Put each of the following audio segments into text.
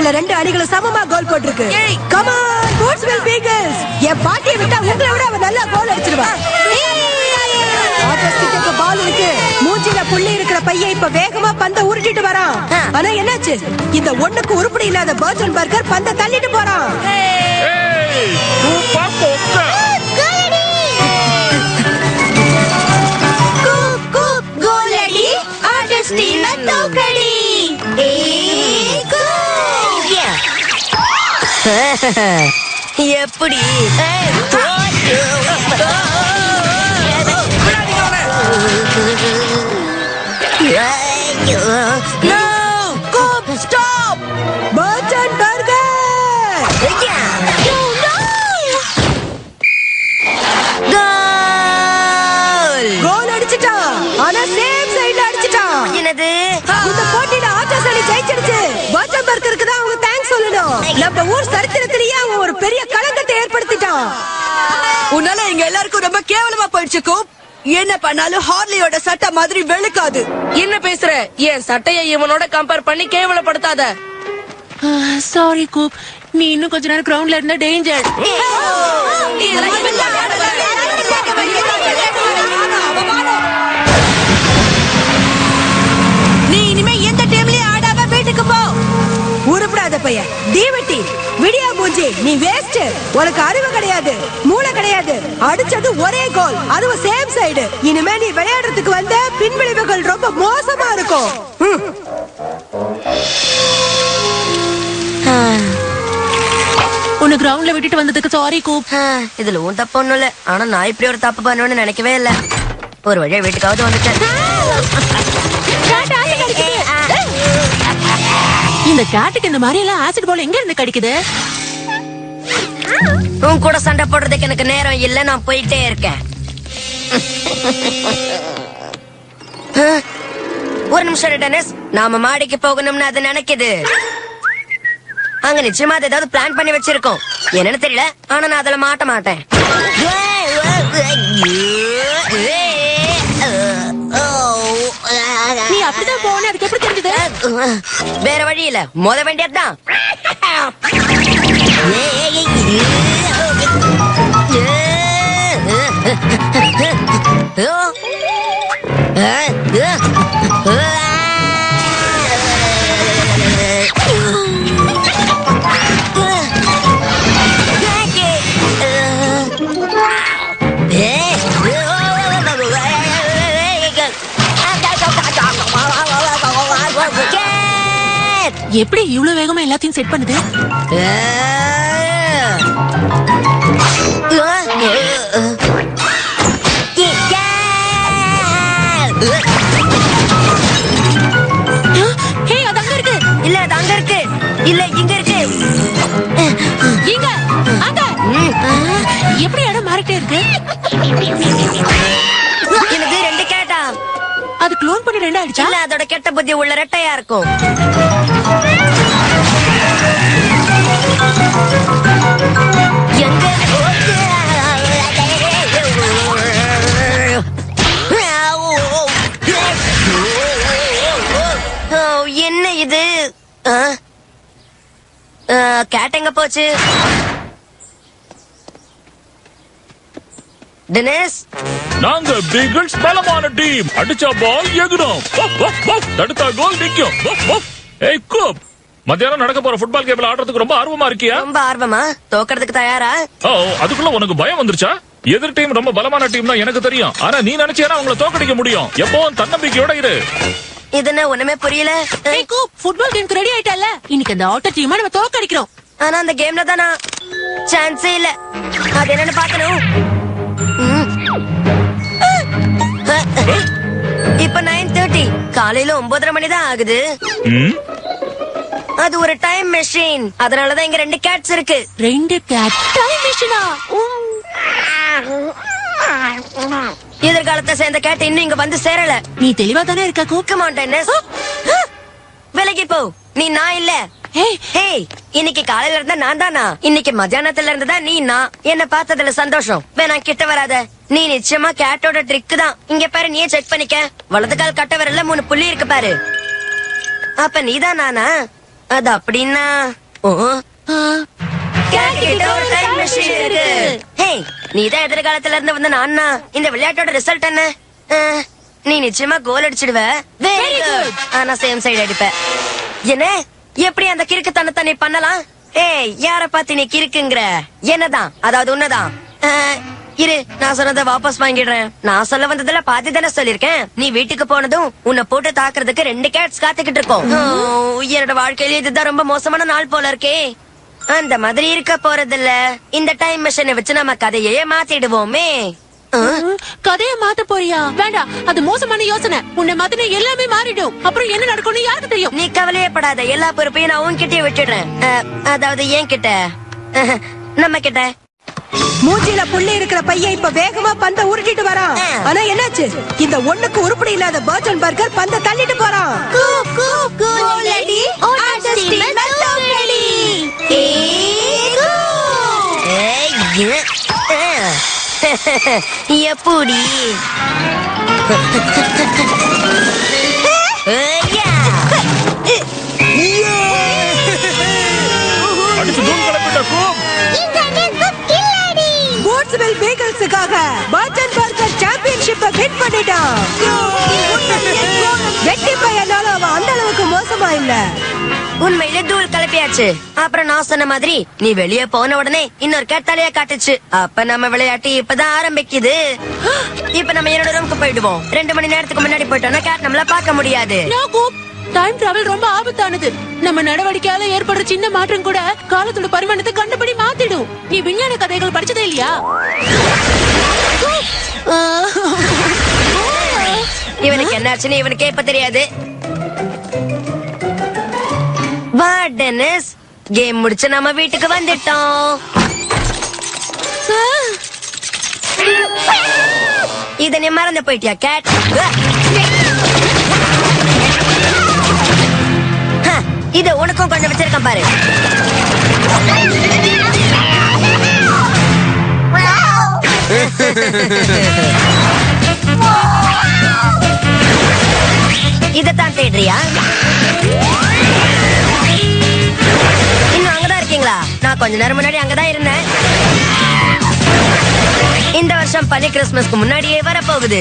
இதுல 2 அணிகளும் சமமா கோல் போட்டிருக்கு. Come on Portswell Beagles. என் பாட்டியை விட்டா உங்களை விட அவ நல்லா கோல் அடிச்சிடுவா. ஆப்போசிட்டுக்கு பால் இருக்கு. மூஞ்சில புள்ளி இருக்கிற பையன் இப்ப வேகமா பந்த உருட்டிட்டு வரான். ஆனா என்னாச்சு? இந்த ஒண்ணுக்கு உருப்படி இல்லாத பர்ஜன் பர்கர் பந்த தள்ளிட்டு போறான். எப்படி கோல் அடிச்சிட்டான். ஆனா சேம் சைடுல அடிச்சிட்டான். என்னது இந்த போட்டியில ஆட்டோஸ் அணி ஜெயிச்சிடுச்சு. பர்ஜன் பர்கருக்கு தான் அவங்க தேங்க்ஸ் சொல்லணும். நம்ம ஊர் சரித்திரத்திலேயே அவன் ஒரு பெரிய களங்கத்தை ஏற்படுத்திட்டான். உன்னால எங்க எல்லாருக்கும் ரொம்ப கேவலமா போயிடுச்சு கூப். என்ன பண்ணாலும் ஹார்லியோட சட்டை மாதிரி வெளுக்காது. என்ன பேசுற? என் சட்டையை இவனோட கம்பேர் பண்ணி கேவலப்படுத்தாத. சாரி கூப், நீ இன்னும் கொஞ்ச நேரம் கிரவுண்ட்ல இருந்த டேஞ்சர். நீ இனிமே எந்த டீம்லயும் ஆடாம வீட்டுக்கு போ. உருப்படாத பையன், தீவட்டி, விடியா மூஞ்சி, நீ வேஸ்ட். உனக்கு அறிவு கிடையாது, மூளை கிடையாது. அடிச்சது ஒரே கோல், அதுவும் சேம் சைடு. இனிமே நீ விளையாடுறதுக்கு வந்த பின்விளைவுகள் ரொம்ப மோசமா இருக்கும். உன்னை கிரவுண்ட்ல விட்டுட்டு வந்ததுக்கு சாரி கூப். இதுல உன் தப்பு ஒண்ணும் இல்ல. ஆனா நான் இப்படி ஒரு தப்பு பண்ணுவேன்னு நினைக்கவே இல்ல. ஒரு வழியா வீட்டுக்காவது வந்துட்டேன். இந்த கேட்டுக்கு இந்த மாதிரி எல்லாம் ஆசிட் பால் எங்க இருந்து கிடைக்குது? உன் கூட சண்டை போடுறதுக்கு எனக்கு நேரம் இல்ல. நான் போயிட்டே இருக்கேன். ஒரு நிமிஷம் டென்னிஸ், நாம மாடிக்கு போகணும்னு அது நினைக்குது. அங்க நிச்சயமா அது ஏதாவது பிளான் பண்ணி வச்சிருக்கோம். என்னன்னு தெரியல, ஆனா நான் அதுல மாட்ட மாட்டேன். நீ அப்படிதான் போன, அதுக்கு எப்படி தெரிஞ்சது? வேற வழி இல்ல, மோத வேண்டியதுதான். எப்படி இவ்வளவு வேகமா எல்லாத்தையும் செட் பண்ணுது? ஹே, அது அங்க இருக்கு. இல்ல, அது அங்க இருக்கு. இல்ல, இங்க இருக்கு. இங்க, அங்க. எப்படி இடம் மாறிட்டே இருக்கு? எனக்கு 2 கேட்டா. அது க்ளோன் பண்ணி 2 ஆயிடுச்சா? இல்ல, அதோட கெட்ட புத்தி உள்ள ரெட்டையா இருக்கும். எங்க என்ன இது? கேட் எங்க போச்சு? டெனிஸ், நாங்க பீகிள்ஸ் பலமான டீம். அடிச்சா பால் எகிடும், தடுத்தா கோல் நிக்கும். ஏய் கூப், மத்தியானம் நடக்க போற ஃபுட்பால் கேம்ல ஆடுறதுக்கு ரொம்ப ஆர்வமா இருக்கியா? ரொம்ப ஆர்வமா? தோக்கறதுக்கு தயாரா? ஓ, அதுக்குள்ள உனக்கு பயம் வந்துருச்சா? எதிர் டீம் ரொம்ப பலமான டீம் தான் எனக்கு தெரியும். ஆனா நீ நினைச்சேனா அவங்கள தோக்கடிக்க முடியும். எப்பவும் தன்னம்பிக்கையோட இரு. இதுன்னு ஒண்ணுமே புரியல. ஃபுட்பால் கேம்க்கு ரெடி ஆயிட்டல்ல? இன்னைக்கு அந்த அவுட்டர் டீமை நம்ம தோக்கடிக்கிறோம். ஆனா அந்த கேம்ல தானா? சான்ஸே இல்ல. அது என்னன்னு பாக்கணும். இப்ப 9:30, காலையில 9:30 மணி தான் ஆகுது. அது ஒரு டைம் மெஷின். அதனாலதான் இங்க 2 கேட்ஸ் இருக்கு. 2 கேட் டைம் மெஷினா? எதிர்காலத்தை சேர்ந்த கேட் இன்னும் இங்க வந்து சேரல. நீ தெளிவா தானே இருக்க கூப். Come on, Dennis. விலகி போ. நீ நான் இல்ல. ஹேய், இன்னைக்கு காலையில இருந்தா நான் தானா? இன்னைக்கு மத்தியானத்துல இருந்து தான் நீ நான். என்ன பார்த்ததுல சந்தோஷம். வேணா கிட்ட வராத. நீ நிச்சயமா கேட்டோட ட்ரிக் தான். இங்க பாரு, நீயே செக் பண்ணிக்க. வலது கால் கட்ட விரல்ல 3 புள்ளி இருக்கு பாரு. அப்ப நீதான் நானா? அது அப்படின்னா ஓ Cat கிட்ட ஒரு time machine இருக்கு. Hey, நீதான் எதிர்காலத்துல இருந்து வந்த நான்னா. இந்த விளையாட்டோட ரிசல்ட் என்ன? நீ நிச்சயமா கோல் அடிச்சிடுவ. Very good. ஆனா சேம் சைடு அடிப்ப. என்ன? எப்படி அந்த கிறுக்குத்தனத்தை நீ பண்ணலாம்? ஏய், யார பார்த்து நீ கிறுக்குங்கற? என்னதான்? அதாவது உன்னதான். இரு, நான் சொன்னதை வாபஸ் வாங்கிடுறேன். நான் சொல்ல வந்ததுல பாதி தானே சொல்லிருக்கேன். நீ வீட்டுக்கு போனதும் உன்னை போட்டு தாக்குறதுக்கு 2 கேட்ஸ் காத்துக்கிட்டு இருக்கோம். என்னோட வாழ்க்கையில இதுதான் ரொம்ப மோசமான நாள் போல இருக்கே. அந்த மாதிரி இருக்க போறதில்ல. இந்த டைம் மிஷினை வச்சு நம்ம கதையே மாத்திடுவோமே. கதைய மாத்த போறியா? வேண்டாம், அது மோசமான யோசனை. உன்னை மாத்தின எல்லாமே மாறிடும். அப்புறம் என்ன நடக்கும்னு யாருக்கு தெரியும்? நீ கவலையப்படாத, எல்லா பொறுப்பையும் நான் உன்கிட்டயே விட்டுடுறேன். அதாவது என் கிட்ட, நம்ம கிட்ட. மூஞ்சில புள்ளி இருக்கிற பையன் இப்ப வேகமா பந்த உருட்டிட்டு வரான். ஆனா என்னாச்சு? இந்த ஒண்ணுக்கு உருப்படி இல்லாத பர்ஜன் பர்கர் பந்த தள்ளிட்டு போறான். எப்படி அடிச்சு தூள் கிளப்பிட்ட கூப். பூட்ஸ்வில் பீகிள்ஸுக்காக பர்ஜன் பர்கர் சாம்பியன்ஷிப்பை வின் பண்ணிட்டான். வெட்டி பையனால அவன் அந்த அளவுக்கு மோசமா இல்ல. உண்மையிலே தூள் கலப்பியாச்சு. அப்புறம் நான் சொன்ன மாதிரி நீ வெளியே போன உடனே இன்னொரு கேட் தலைய காட்டுச்சு. அப்ப நம்ம விளையாட்டு இப்பதான் ஆரம்பிக்குது. இப்ப நம்ம என்னோட ரூமுக்கு போயிடுவோம். 2 மணி நேரத்துக்கு முன்னாடி போயிட்டோம்னா கேட் நம்மள பார்க்க முடியாது. டைம் டிராவல் ரொம்ப ஆபத்தானது. நம்ம நடவடிக்கையால ஏற்படுற சின்ன மாற்றம் கூட காலத்தோட பரிமாணத்தை கண்டுபடி மாத்திடும். நீ விஞ்ஞான கதைகள் படிச்சதே இல்லையா? இவனுக்கு என்னாச்சுன்னு இவனுக்கே இப்ப தெரியாது. வா டென்னிஸ், கேம் முடிச்சு நம்ம வீட்டுக்கு வந்துட்டோம். இத நீ மறந்து போயிட்டியா கேட்? இது உனக்கும் கொஞ்சம் வச்சிருக்கேன் பாரு. இதத்தான் தேடுறியா? இன்னும் அங்கதான் இருக்கீங்களா? நான் கொஞ்ச நேரம் முன்னாடி அங்கதான் இருந்தேன். இந்த வருஷம் பள்ளி கிறிஸ்துமஸ்க்கு முன்னாடியே வரப்போகுது.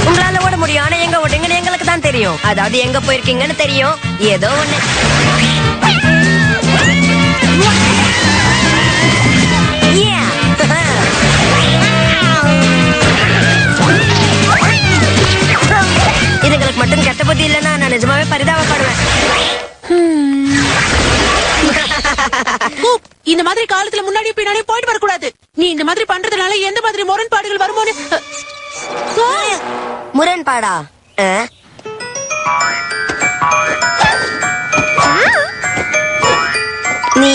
உங்களால ஓட முடியும், ஆனா எங்க ஓடுங்கன்னு எங்களுக்கு தான் தெரியும். அதாவது எங்க போயிருக்கீங்கன்னு தெரியும். ஏதோ ஒண்ணு. இதுங்களுக்கு மட்டும் கெட்ட புத்தி இல்லைன்னா நான் நிஜமாவே பரிதாபப்படுவேன். இந்த மாதிரி காலத்துல முன்னாடி பின்னாடி போயிட்டு வரக்கூடாது. நீ இந்த மாதிரி பண்றதுனால எந்த மாதிரி முரண்பாடுகள் வருமோன்னு. முரண்பாடா? நீ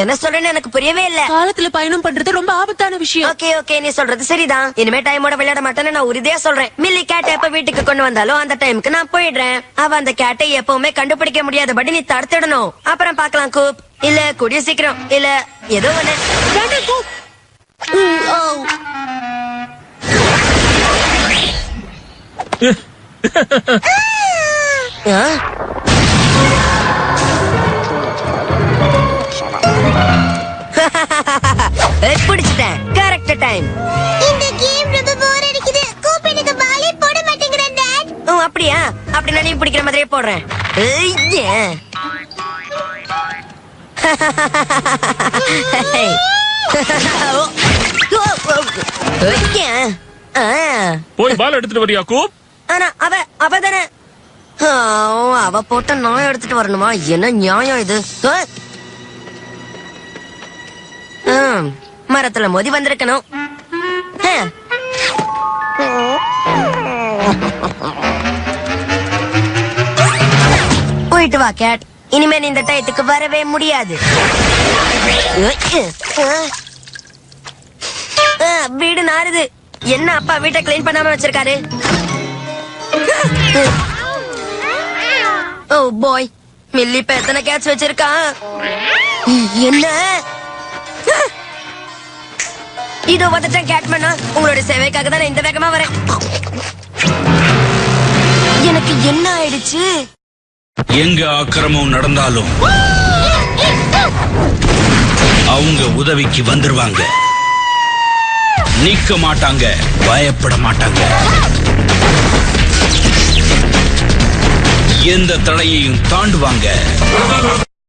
என்ன சொல்றேன்னு எனக்கு புரியவே இல்ல. காலத்துல பயணம் பண்றது ரொம்ப ஆபத்தான விஷயம். ஓகே ஓகே, நீ சொல்றது சரிதான். இனிமே டைமோட விளையாட மாட்டேன்னு நான் உறுதியா சொல்றேன். மில்லி கேட் எப்ப வீட்டுக்கு கொண்டு வந்தாலும் அந்த டைமுக்கு நான் போயிடுறேன். அவ அந்த கேட்டை எப்பவுமே கண்டுபிடிக்க முடியாதபடி நீ தடுத்துடணும். அப்புறம் பாக்கலாம் கூப். இல்ல கூடிய சீக்கிரம். இல்ல ஏதோ ஒண்ணு. பிடிச்சிட்டேன். Correct time. இந்த கேம் ரொம்ப போர் அடிக்குது. கூப் எனக்கு பாலே போட மாட்டேங்கறேன் டாட். ஓ அப்படியா? அப்படி நான் நீ பிடிக்கிற மாதிரியே போடுறேன். போய் பால் எடுத்துட்டு வரியா கூப்? ஆனா அவ தானே. அவ போட்ட நான் எடுத்துட்டு வரணுமா? என்ன நியாயம் இது? மரத்துல மோதி வந்திருக்கணும். போயிட்டு வா கேட். இனிமே நீ இந்த டயத்துக்கு வரவே முடியாது. வீடு நாறுது. என்ன அப்பா வீட்டை கிளீன் பண்ணாம வச்சிருக்காரு? ஓ பாய், மில்லி இப்ப எத்தனை கேட்ச் வச்சிருக்கான்? என்ன இதோ வந்துட்டேன் கேட்மேனா. உங்களோட சேவைக்காக தான் நான் இந்த வேகமா வரேன். எனக்கு உனக்கு என்ன ஆயிடுச்சு? எங்க ஆக்கிரமம் நடந்தாலும் அவங்க உதவிக்கு வந்துருவாங்க. நிக்க மாட்டாங்க, பயப்பட மாட்டாங்க. எந்த தடையையும் தாண்டுவாங்க.